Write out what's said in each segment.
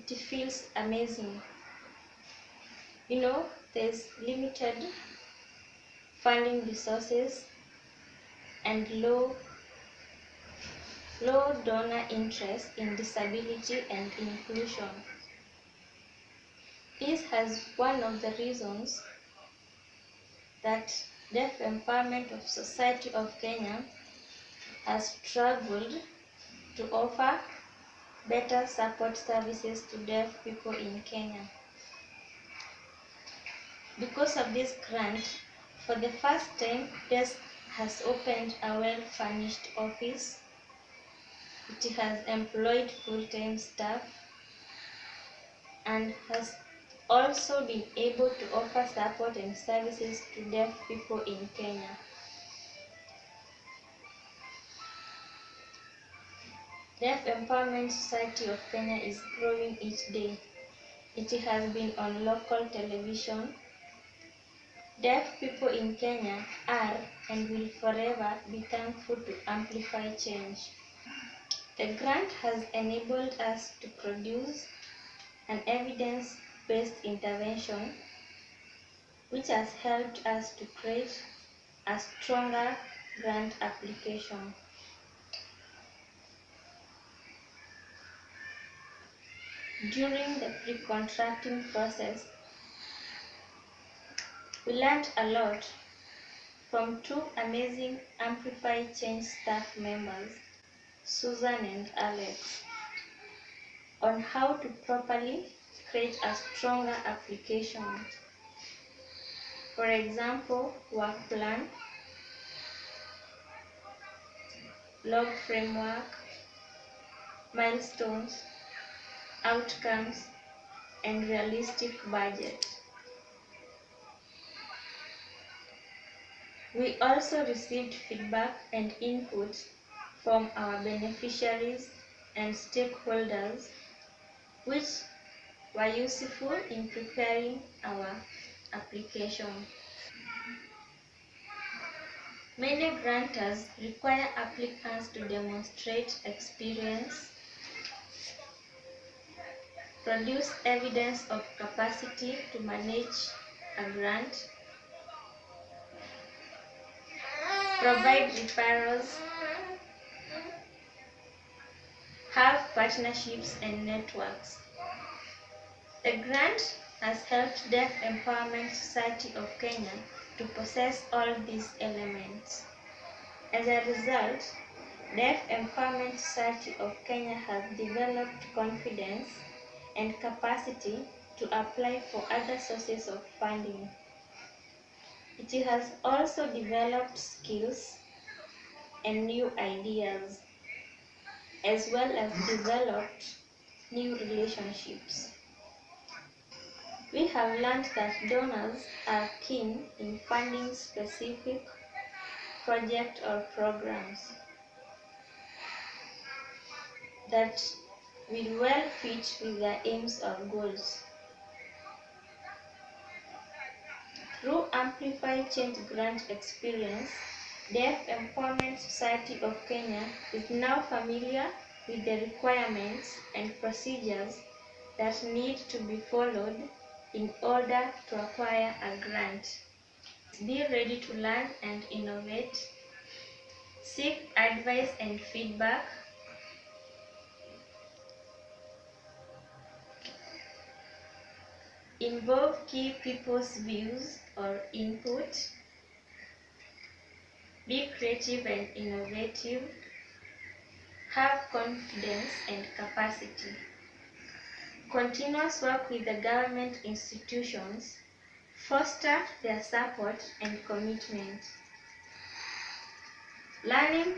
it feels amazing. There's limited funding resources and low donor interest in disability and inclusion. This has one of the reasons that Deaf Empowerment of Society of Kenya has struggled to offer better support services to deaf people in Kenya. Because of this grant, for the first time, DESC has opened a well-furnished office. It has employed full-time staff and has also been able to offer support and services to deaf people in Kenya. Deaf Empowerment Society of Kenya is growing each day. It has been on local television. Deaf people in Kenya are and will forever be thankful to Amplify Change. The grant has enabled us to produce an evidence-based intervention which has helped us to create a stronger grant application. During the pre-contracting process, we learned a lot from two amazing Amplify Change staff members, Susan and Alex, on how to properly create a stronger application. For example, work plan, log framework, milestones, outcomes, and realistic budget. We also received feedback and input from our beneficiaries and stakeholders, which were useful in preparing our application. Many grantors require applicants to demonstrate experience, produce evidence of capacity to manage a grant, provide referrals, have partnerships and networks. The grant has helped Deaf Empowerment Society of Kenya to possess all these elements. As a result, Deaf Empowerment Society of Kenya has developed confidence and capacity to apply for other sources of funding. It has also developed skills and new ideas, as well as developed new relationships. We have learned that donors are keen in funding specific projects or programs that will well fit with their aims or goals. Through Amplify Change grant experience, Deaf Empowerment Society of Kenya is now familiar with the requirements and procedures that need to be followed in order to acquire a grant. Be ready to learn and innovate. Seek advice and feedback. Involve key people's views or input. Be creative and innovative. Have confidence and capacity. Continuous work with the government institutions. Foster their support and commitment. Learning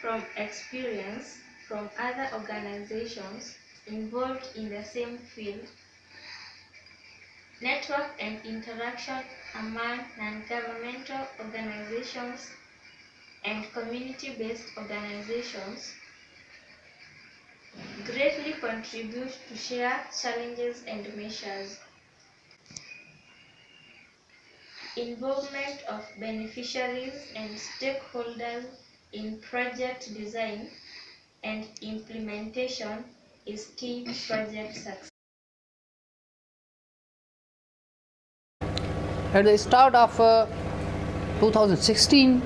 from experience from other organizations involved in the same field. Network and interaction among non-governmental organizations and community-based organizations greatly contribute to share challenges and measures. Involvement of beneficiaries and stakeholders in project design and implementation is key to project success. At the start of 2016,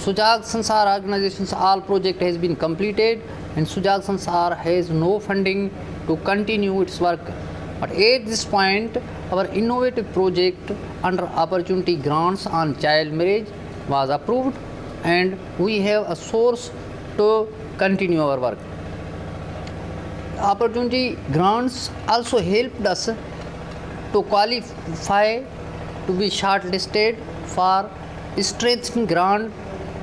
Sujag Sansar organization's all project has been completed and Sujag Sansar has no funding to continue its work. But at this point, our innovative project under opportunity grants on child marriage was approved and we have a source to continue our work. Opportunity grants also helped us to qualify to be shortlisted for strengthening grant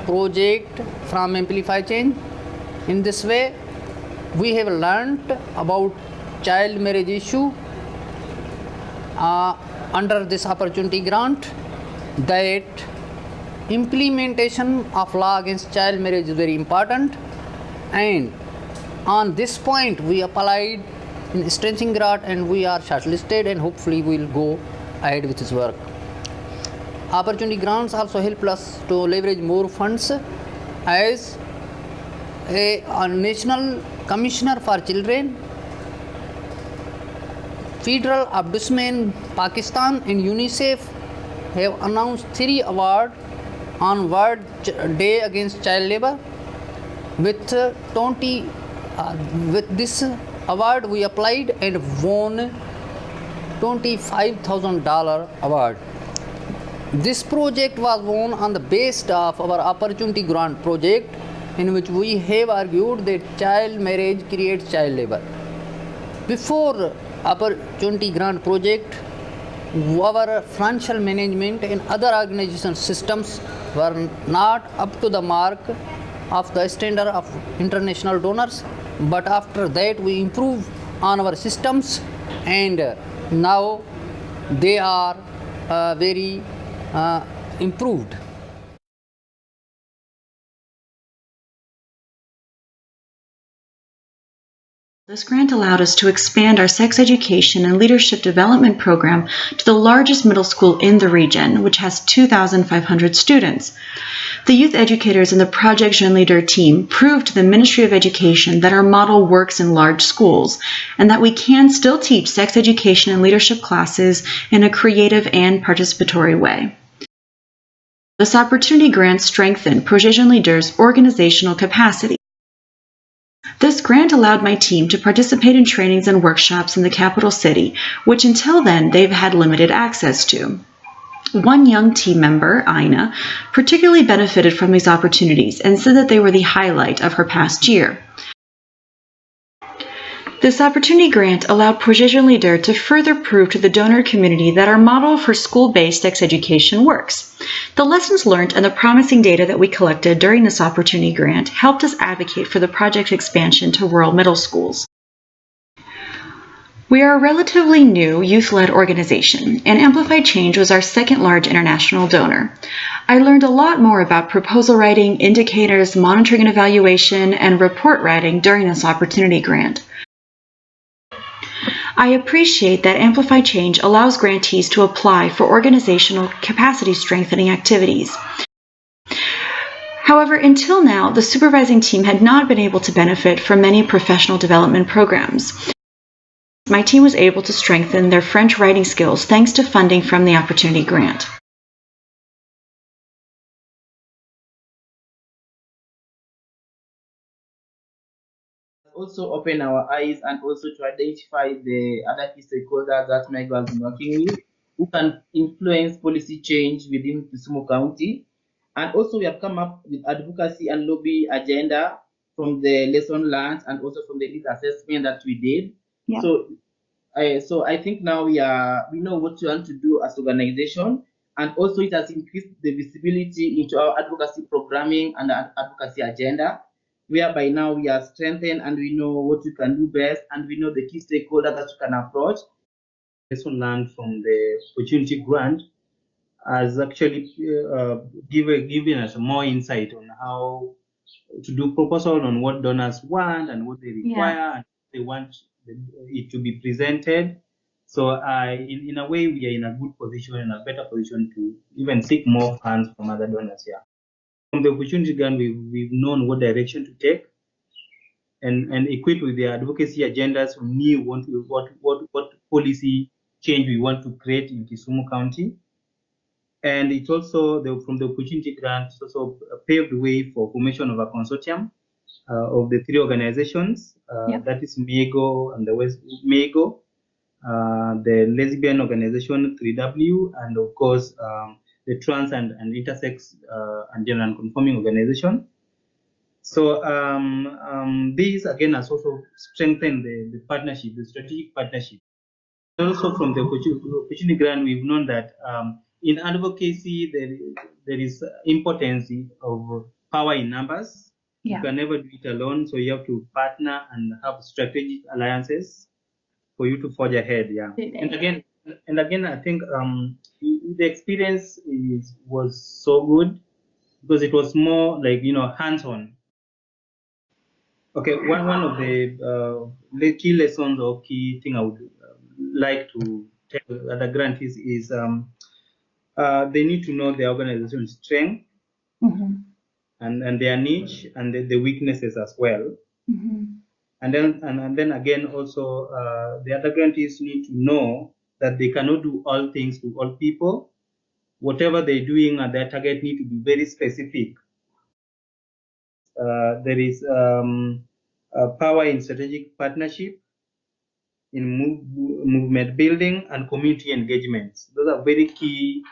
project from AmplifyChange. In this way, we have learnt about child marriage issue under this opportunity grant, that implementation of law against child marriage is very important, and on this point we applied in strengthening grant and we are shortlisted and hopefully we will go ahead with this work. Opportunity grants also help us to leverage more funds as a National Commissioner for Children, Federal Ombudsman Pakistan and UNICEF have announced 3 awards on World Day Against Child Labour. With this award we applied and won $25,000 award. This project was won on the basis of our opportunity grant project, in which we have argued that child marriage creates child labour. Before opportunity grant project, our financial management and other organization systems were not up to the mark of the standard of international donors, but after that we improved on our systems and now they are very improved. This grant allowed us to expand our sex education and leadership development program to the largest middle school in the region, which has 2,500 students. The youth educators in the Project Jeune Leader team proved to the Ministry of Education that our model works in large schools and that we can still teach sex education and leadership classes in a creative and participatory way. This opportunity grant strengthened Project Jeune Leader's organizational capacity. This grant allowed my team to participate in trainings and workshops in the capital city, which until then they've had limited access to. One young team member, Aina, particularly benefited from these opportunities and said that they were the highlight of her past year. This opportunity grant allowed Project Jeune Leader to further prove to the donor community that our model for school-based sex education works. The lessons learned and the promising data that we collected during this opportunity grant helped us advocate for the project's expansion to rural middle schools. We are a relatively new youth-led organization, and AmplifyChange was our second large international donor. I learned a lot more about proposal writing, indicators, monitoring and evaluation, and report writing during this opportunity grant. I appreciate that AmplifyChange allows grantees to apply for organizational capacity strengthening activities. However, until now, the supervising team had not been able to benefit from many professional development programs. My team was able to strengthen their French writing skills thanks to funding from the Opportunity Grant. Also open our eyes and also to identify the other key stakeholders that Michael has been working with, who can influence policy change within Kisumu County. And also we have come up with advocacy and lobby agenda from the lesson learned and also from the needs assessment that we did. Yeah. So I think now we know what we want to do as organization, and also it has increased the visibility into our advocacy programming and advocacy agenda, whereby now we are strengthened and we know what we can do best and we know the key stakeholders that we can approach. Lesson learned from the opportunity grant has actually given us more insight on how to do proposal on what donors want and what they require and they want it to be presented. So in a way, we are in a good position, in a better position to even seek more funds from other donors here. From the opportunity grant, we've known what direction to take, and equipped with the advocacy agendas, we knew what policy change we want to create in Kisumu County. And it's also from the opportunity grant, it's also paved the way for formation of a consortium of the three organizations, that is MEGO and the West MEGO, the lesbian organization 3W, and of course the trans and intersex and gender non-conforming organization. So these again has also strengthened the partnership, the strategic partnership. Also from the opportunity grant, we've known that in advocacy there is importance of power in numbers. You can never do it alone, so you have to partner and have strategic alliances for you to forge ahead. Yeah. And again, I think the experience was so good because it was more like hands-on. Okay, one of the key lessons or key thing I would like to tell other grantees is they need to know their organization's strength and their niche and the weaknesses as well. And then again also the other grantees need to know that they cannot do all things to all people. Whatever they're doing at their target need to be very specific. There is power in strategic partnership, in movement building and community engagements. Those are very key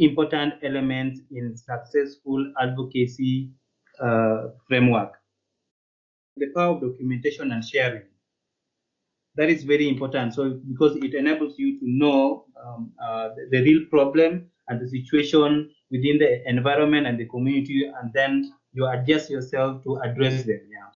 important elements in successful advocacy framework. The power of documentation and sharing. That is very important. So because it enables you to know the real problem and the situation within the environment and the community, and then you adjust yourself to address them. Yeah.